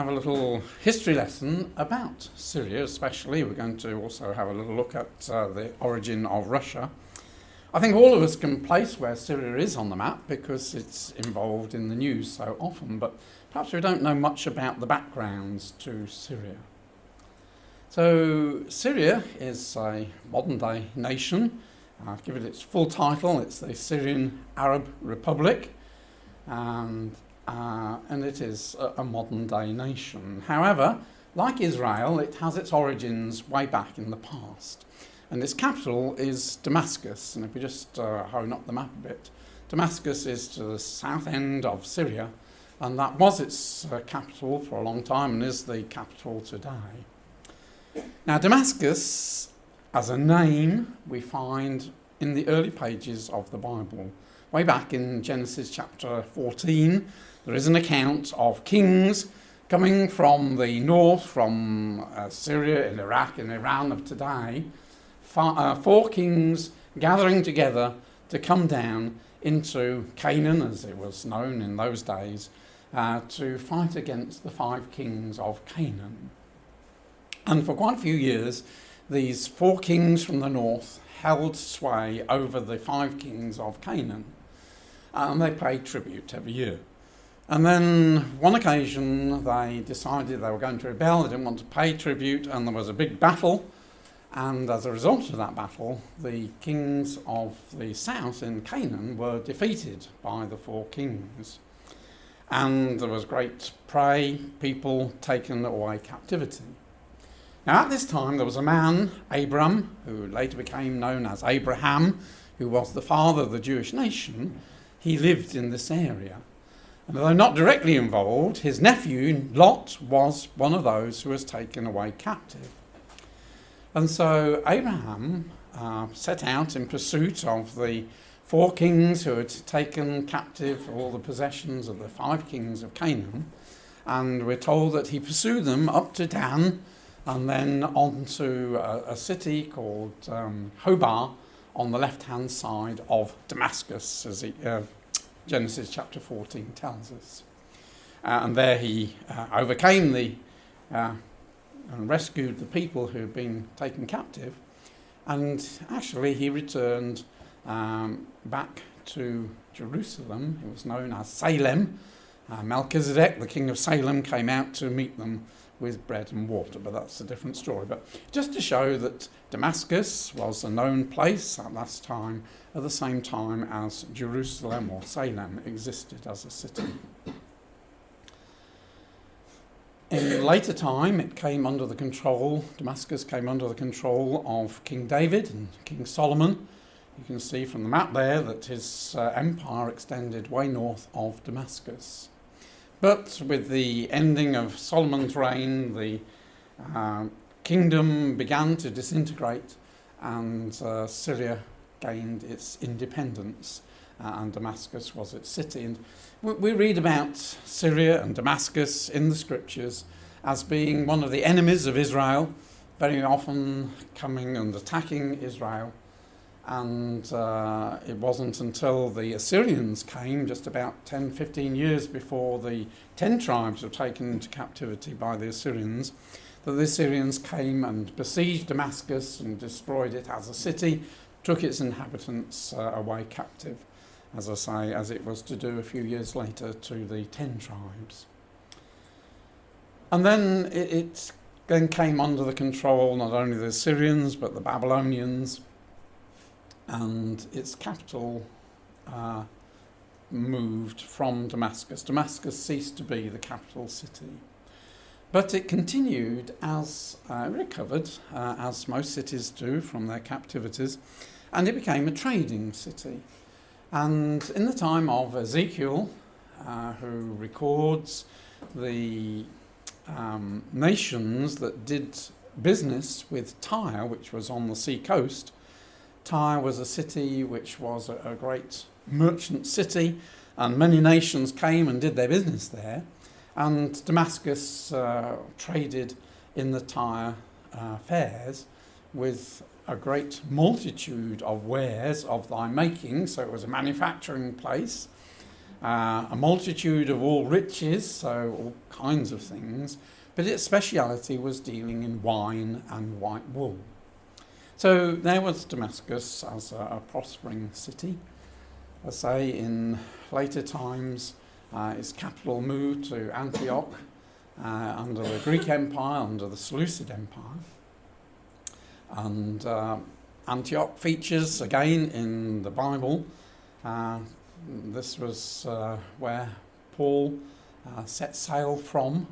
Have a little history lesson about Syria, especially. We're going to also have a little look at the origin of Russia. I think all of us can place where Syria is on the map because it's involved in the news so often, but perhaps we don't know much about the backgrounds to Syria. So Syria is a modern-day nation. I'll give it its full title. It's the Syrian Arab Republic, and it is a modern-day nation. However, like Israel, it has its origins way back in the past. And its capital is Damascus. And if we just hone up the map a bit, Damascus is to the south end of Syria, and that was its capital for a long time and is the capital today. Now, Damascus, as a name, we find in the early pages of the Bible. Way back in Genesis chapter 14, there is an account of kings coming from the north, from Syria and Iraq and Iran of today, four kings gathering together to come down into Canaan, as it was known in those days, to fight against the five kings of Canaan. And for quite a few years, these four kings from the north held sway over the five kings of Canaan. And they paid tribute every year. And then one occasion they decided they were going to rebel, they didn't want to pay tribute, and there was a big battle. And as a result of that battle, the kings of the south in Canaan were defeated by the four kings. And there was great prey, people taken away captivity. Now at this time there was a man, Abram, who later became known as Abraham, who was the father of the Jewish nation. He lived in this area. And although not directly involved, his nephew, Lot, was one of those who was taken away captive. And so Abraham set out in pursuit of the four kings who had taken captive all the possessions of the five kings of Canaan. And we're told that he pursued them up to Dan and then on to a city called Hobah on the left-hand side of Damascus, as Genesis chapter 14 tells us. And there he overcame and rescued the people who had been taken captive. And actually he returned back to Jerusalem. It was known as Salem. Melchizedek, the king of Salem, came out to meet them with bread and water, but that's a different story. But just to show that Damascus was a known place at that time, at the same time as Jerusalem or Salem existed as a city. In later time, Damascus came under the control of King David and King Solomon. You can see from the map there that his empire extended way north of Damascus. But with the ending of Solomon's reign, the kingdom began to disintegrate, and Syria gained its independence, and Damascus was its city. And we read about Syria and Damascus in the scriptures as being one of the enemies of Israel, very often coming and attacking Israel. And it wasn't until the Assyrians came, just about 10-15 years before the 10 tribes were taken into captivity by the Assyrians, that the Assyrians came and besieged Damascus and destroyed it as a city, took its inhabitants away captive, as I say, as it was to do a few years later to the 10 tribes. And then it then came under the control not only of the Assyrians but the Babylonians, and its capital moved from Damascus. Damascus ceased to be the capital city. But it continued as recovered, as most cities do from their captivities, and it became a trading city. And in the time of Ezekiel, who records the nations that did business with Tyre, which was on the sea coast, Tyre was a city which was a great merchant city, and many nations came and did their business there. And Damascus traded in the Tyre fairs with a great multitude of wares of thy making, so it was a manufacturing place. a multitude of all riches, so all kinds of things, but its speciality was dealing in wine and white wool. So there was Damascus as a prospering city. I say in later times its capital moved to Antioch under the Greek Empire, under the Seleucid Empire. And Antioch features again in the Bible. This was where Paul set sail from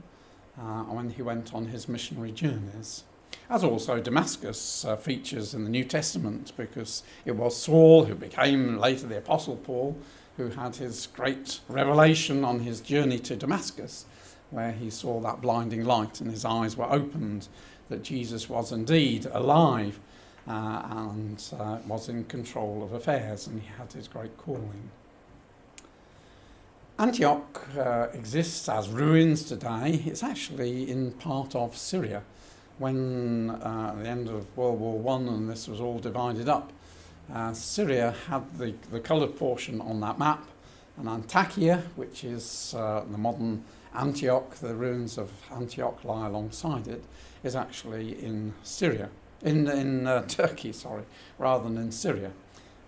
when he went on his missionary journeys. As also Damascus features in the New Testament, because it was Saul, who became later the Apostle Paul, who had his great revelation on his journey to Damascus, where he saw that blinding light and his eyes were opened that Jesus was indeed alive and was in control of affairs, and he had his great calling. Antioch exists as ruins today. It's actually in part of Syria. When at the end of World War I and this was all divided up, Syria had the coloured portion on that map, and Antakya, which is the modern Antioch, the ruins of Antioch lie alongside it, is actually in Syria, in Turkey, rather than in Syria.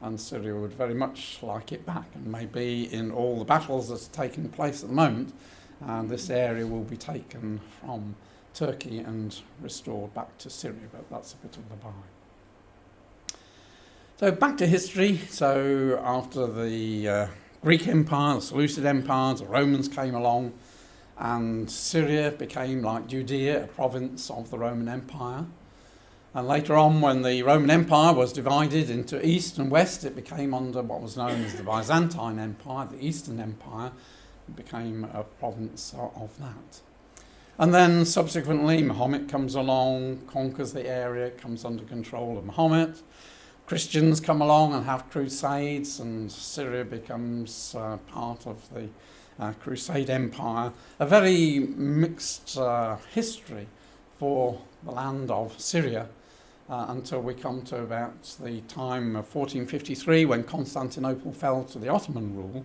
And Syria would very much like it back, and maybe in all the battles that's taking place at the moment, this area will be taken from Turkey and restored back to Syria, but that's a bit of the by. So back to history. So after the Greek Empire, the Seleucid Empire, the Romans came along, and Syria became, like Judea, a province of the Roman Empire. And later on, when the Roman Empire was divided into East and West, it became under what was known as the Byzantine Empire, the Eastern Empire. It became a province of that. And then subsequently, Muhammad comes along, conquers the area, comes under control of Muhammad. Christians come along and have crusades, and Syria becomes part of the Crusade Empire. A very mixed history for the land of Syria until we come to about the time of 1453, when Constantinople fell to the Ottoman rule.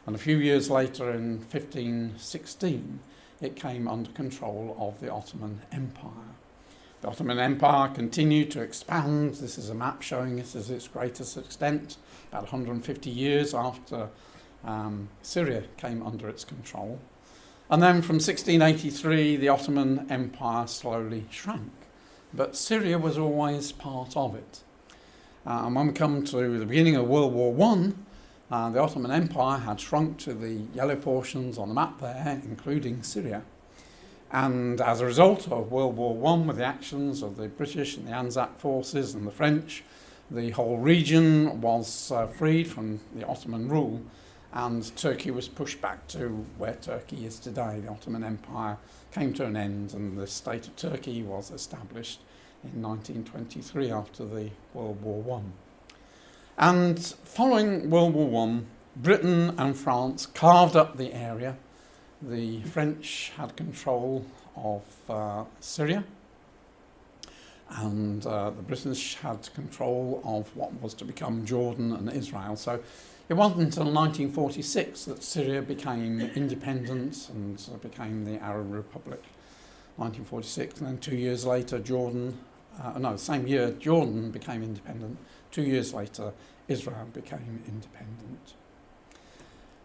And a few years later, in 1516, it came under control of the Ottoman Empire. The Ottoman Empire continued to expand. This is a map showing it as its greatest extent, about 150 years after Syria came under its control. And then from 1683, the Ottoman Empire slowly shrank. But Syria was always part of it. And when we come to the beginning of World War I, the Ottoman Empire had shrunk to the yellow portions on the map there, including Syria. And as a result of World War I, with the actions of the British and the Anzac forces and the French, the whole region was freed from the Ottoman rule, and Turkey was pushed back to where Turkey is today. The Ottoman Empire came to an end, and the state of Turkey was established in 1923 after the World War I. And following World War I, Britain and France carved up the area. The French had control of Syria, and the British had control of what was to become Jordan and Israel. So it wasn't until 1946 that Syria became independent and became the Arab Republic. 1946, and then 2 years later, same year, Jordan became independent. 2 years later, Israel became independent.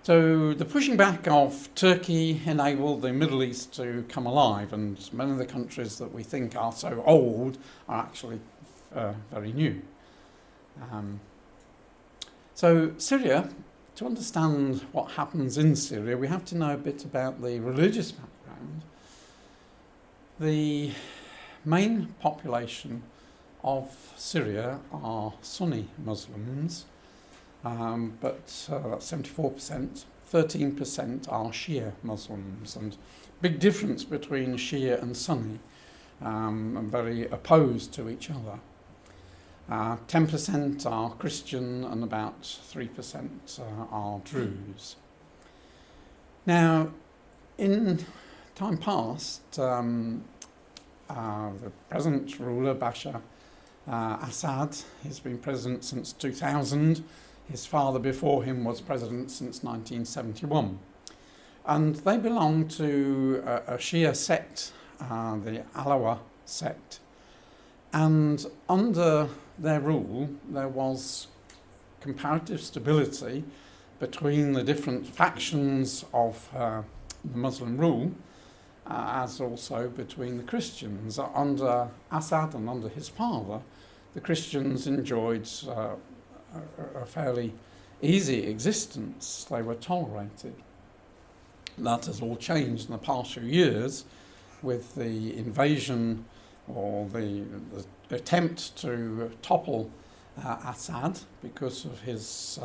So the pushing back of Turkey enabled the Middle East to come alive, and many of the countries that we think are so old are actually very new. So Syria, to understand what happens in Syria, we have to know a bit about the religious background. The main population of Syria are Sunni Muslims, but that's 74%. 13% are Shia Muslims, and big difference between Shia and Sunni, and very opposed to each other. 10% are Christian, and about 3% are Druze. Now, in time past, the present ruler, Bashar Assad, he's been president since 2000. His father before him was president since 1971. And they belong to a Shia sect, the Alawi sect. And under their rule, there was comparative stability between the different factions of the Muslim rule, as also between the Christians. Under Assad and under his father, the Christians enjoyed a fairly easy existence. They were tolerated. That has all changed in the past few years with the invasion or the attempt to topple Assad because of his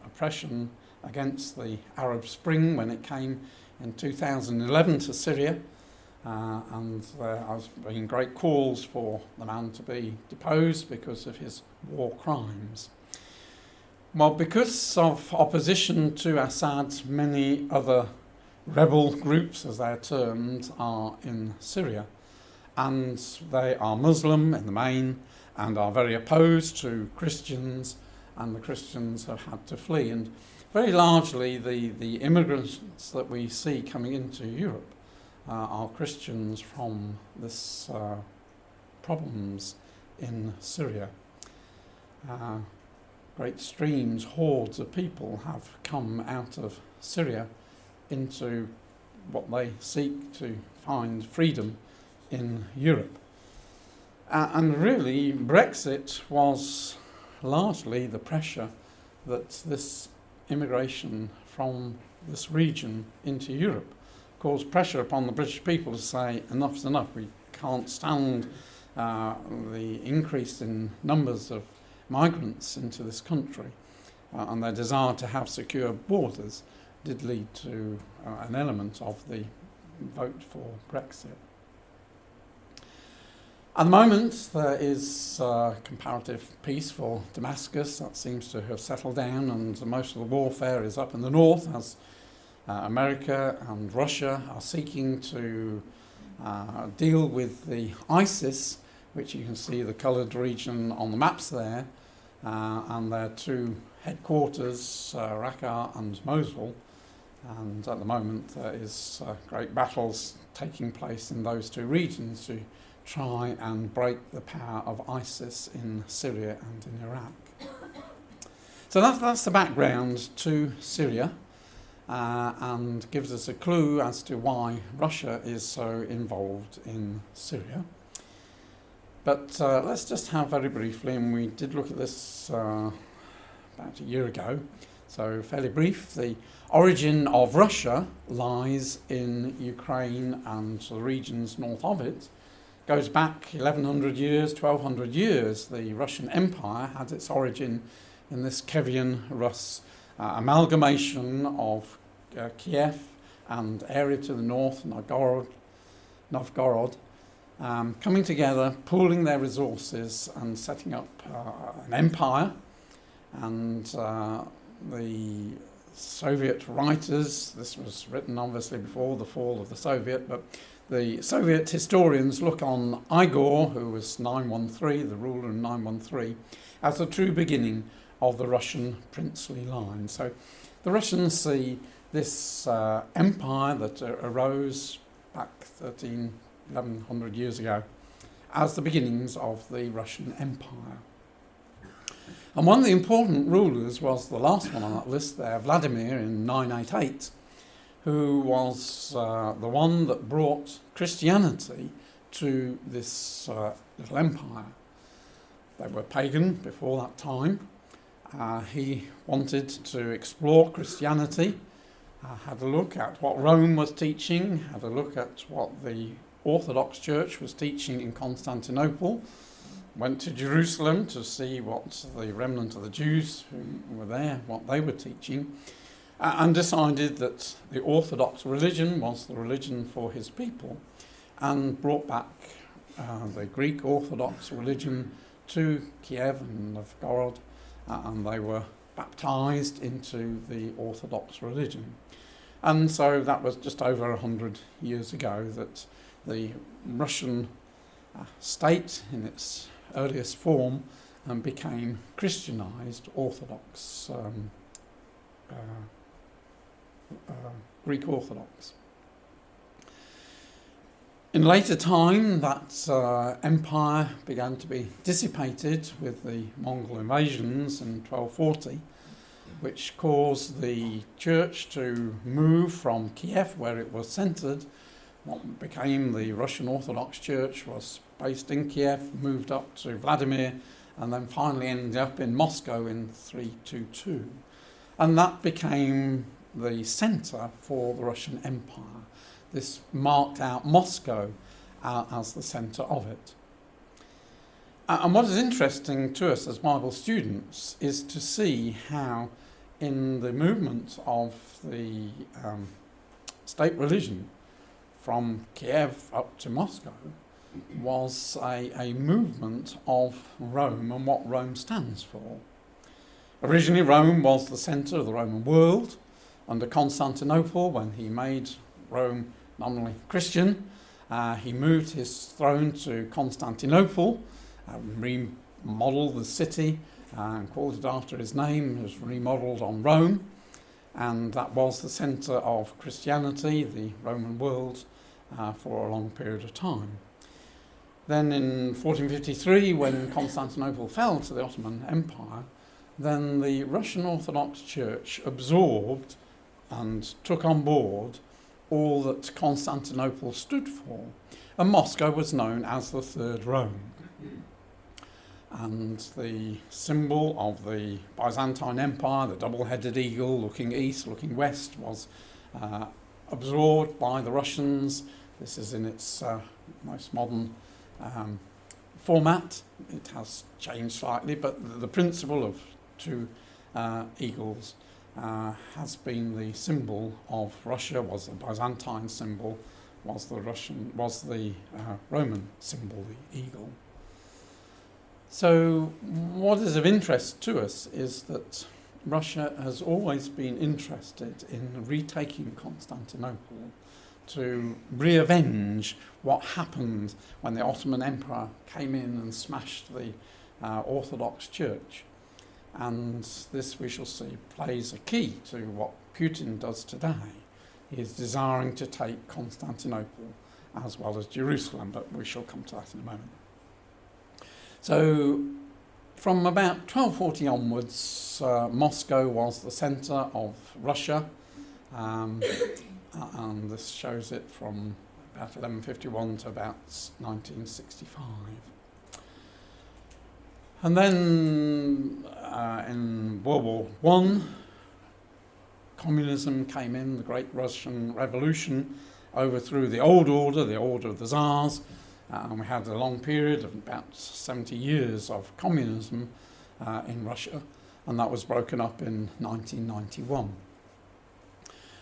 oppression against the Arab Spring when it came in 2011 to Syria, and there has been great calls for the man to be deposed because of his war crimes. Well, because of opposition to Assad, many other rebel groups, as they're termed, are in Syria, and they are Muslim in the main and are very opposed to Christians, and the Christians have had to flee. And very largely the immigrants that we see coming into Europe are Christians from this problems in Syria. Great streams, hordes of people have come out of Syria into what they seek to find freedom in Europe. And really, Brexit was largely the pressure that this immigration from this region into Europe caused pressure upon the British people to say enough's enough. We can't stand the increase in numbers of migrants into this country, and their desire to have secure borders did lead to an element of the vote for Brexit. At the moment, there is comparative peace for Damascus. That seems to have settled down, and most of the warfare is up in the north as America and Russia are seeking to deal with the ISIS, which you can see the coloured region on the maps there, and their two headquarters, Raqqa and Mosul. And at the moment, there is great battles taking place in those two regions to try and break the power of ISIS in Syria and in Iraq. So that's the background to Syria, and gives us a clue as to why Russia is so involved in Syria. But let's just have very briefly, and we did look at this about a year ago, so fairly brief. The origin of Russia lies in Ukraine and the regions north of it. Goes back 1100 years, 1200 years. The Russian Empire had its origin in this Kievan Rus amalgamation of Kiev and area to the north, Novgorod, coming together, pooling their resources and setting up an empire. And the Soviet writers, this was written obviously before the fall of the Soviet, but the Soviet historians look on Igor, who was 913, the ruler in 913, as the true beginning of the Russian princely line. So the Russians see this empire that arose back 1100 years ago as the beginnings of the Russian Empire. And one of the important rulers was the last one on that list there, Vladimir, in 988, who was the one that brought Christianity to this little empire. They were pagan before that time. He wanted to explore Christianity, had a look at what Rome was teaching, had a look at what the Orthodox Church was teaching in Constantinople, went to Jerusalem to see what the remnant of the Jews who were there, what they were teaching, and decided that the Orthodox religion was the religion for his people, and brought back the Greek Orthodox religion to Kiev and Novgorod, and they were baptized into the Orthodox religion. And so that was just over 100 years ago that the Russian state in its earliest form and became Christianized Orthodox, Greek Orthodox. In later time, that empire began to be dissipated with the Mongol invasions in 1240, which caused the church to move from Kiev, where it was centred. What became the Russian Orthodox Church was based in Kiev, moved up to Vladimir, and then finally ended up in Moscow in 322. And that became the centre for the Russian Empire. This marked out Moscow as the centre of it. And what is interesting to us as Bible students is to see how in the movement of the state religion from Kiev up to Moscow was a movement of Rome and what Rome stands for. Originally, Rome was the centre of the Roman world under Constantinople. When he made Rome nominally Christian, he moved his throne to Constantinople, remodelled the city and called it after his name. It was remodelled on Rome, and that was the centre of Christianity, the Roman world, for a long period of time. Then in 1453, when Constantinople fell to the Ottoman Empire, then the Russian Orthodox Church absorbed and took on board all that Constantinople stood for, and Moscow was known as the Third Rome. And the symbol of the Byzantine Empire, the double-headed eagle looking east, looking west, was absorbed by the Russians. This is in its most modern format. It has changed slightly, but the principle of two eagles has been the symbol of Russia, was the Byzantine symbol, was the Roman symbol, the eagle. So what is of interest to us is that Russia has always been interested in retaking Constantinople to re-avenge what happened when the Ottoman Empire came in and smashed the Orthodox Church. And this, we shall see, plays a key to what Putin does today. He is desiring to take Constantinople as well as Jerusalem, but we shall come to that in a moment. So from about 1240 onwards, Moscow was the centre of Russia, and this shows it from about 1151 to about 1965. And then in World War I, communism came in, the Great Russian Revolution overthrew the old order, the order of the Tsars, and we had a long period of about 70 years of communism in Russia, and that was broken up in 1991.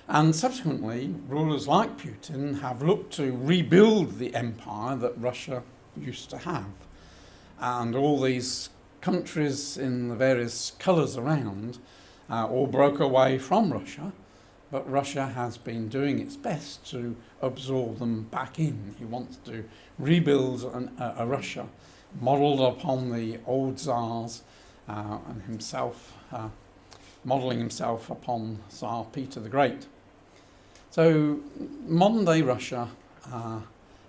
And subsequently, rulers like Putin have looked to rebuild the empire that Russia used to have. And all these countries in the various colours around all broke away from Russia, but Russia has been doing its best to absorb them back in. He wants to rebuild a Russia modelled upon the old Tsars and himself, modelling himself upon Tsar Peter the Great. So modern-day Russia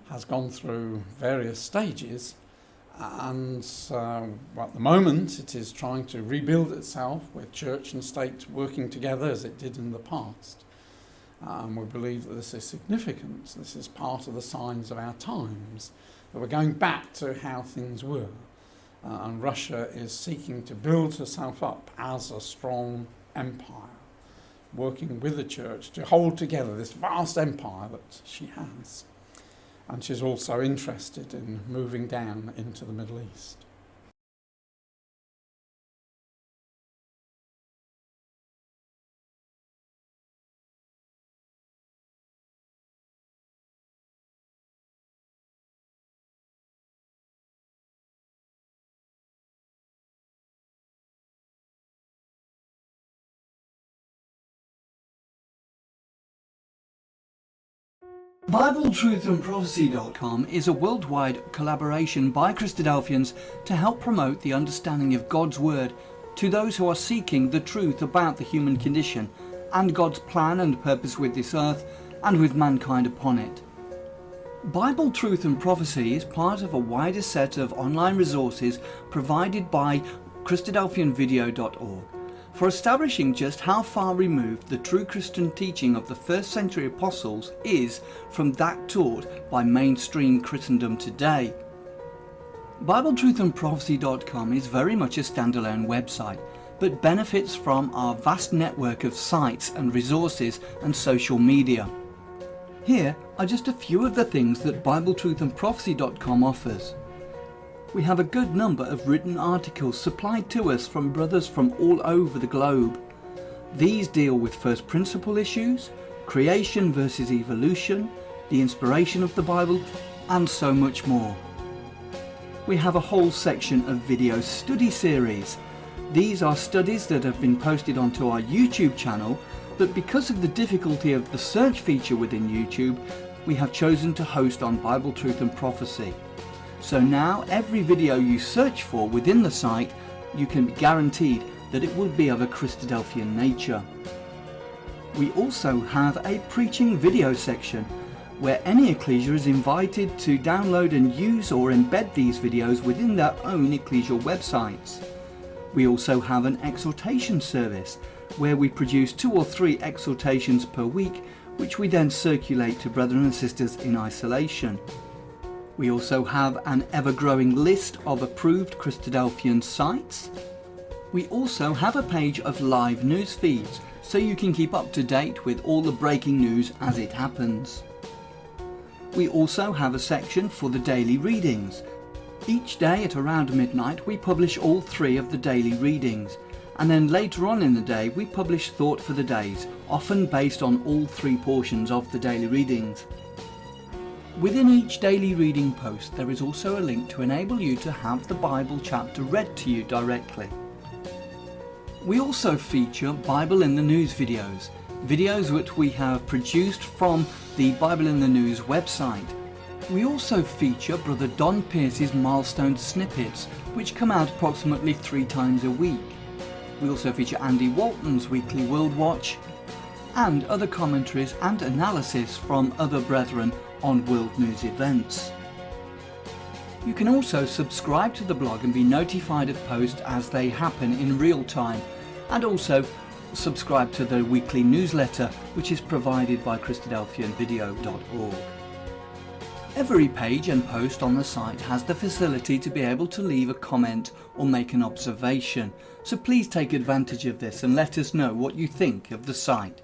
has gone through various stages, and at the moment it is trying to rebuild itself with church and state working together as it did in the past. We believe that this is significant. This is part of the signs of our times, that we're going back to how things were. And Russia is seeking to build herself up as a strong empire, working with the church to hold together this vast empire that she has. And she's also interested in moving down into the Middle East. BibleTruthandProphecy.com is a worldwide collaboration by Christadelphians to help promote the understanding of God's Word to those who are seeking the truth about the human condition and God's plan and purpose with this earth and with mankind upon it. Bible Truth and Prophecy is part of a wider set of online resources provided by Christadelphianvideo.org for establishing just how far removed the true Christian teaching of the first century apostles is from that taught by mainstream Christendom today. BibleTruthandProphecy.com is very much a standalone website, but benefits from our vast network of sites and resources and social media. Here are just a few of the things that BibleTruthandProphecy.com offers. We have a good number of written articles supplied to us from brothers from all over the globe. These deal with first principle issues, creation versus evolution, the inspiration of the Bible, and so much more. We have a whole section of video study series. These are studies that have been posted onto our YouTube channel, but because of the difficulty of the search feature within YouTube, we have chosen to host on Bible Truth and Prophecy. So now every video you search for within the site, you can be guaranteed that it will be of a Christadelphian nature. We also have a preaching video section where any ecclesia is invited to download and use or embed these videos within their own ecclesial websites. We also have an exhortation service where we produce 2 or 3 exhortations per week, which we then circulate to brethren and sisters in isolation. We also have an ever-growing list of approved Christadelphian sites. We also have a page of live news feeds, so you can keep up to date with all the breaking news as it happens. We also have a section for the daily readings. Each day at around midnight we publish all 3 of the daily readings, and then later on in the day we publish thought for the days, often based on all 3 portions of the daily readings. Within each daily reading post there is also a link to enable you to have the Bible chapter read to you directly. We also feature Bible in the News videos which we have produced from the Bible in the News website. We also feature Brother Don Pierce's milestone snippets, which come out approximately 3 times a week. We also feature Andy Walton's weekly World Watch and other commentaries and analysis from other brethren on world news events. You can also subscribe to the blog and be notified of posts as they happen in real time, and also subscribe to the weekly newsletter which is provided by Christadelphianvideo.org. Every page and post on the site has the facility to be able to leave a comment or make an observation, so please take advantage of this and let us know what you think of the site.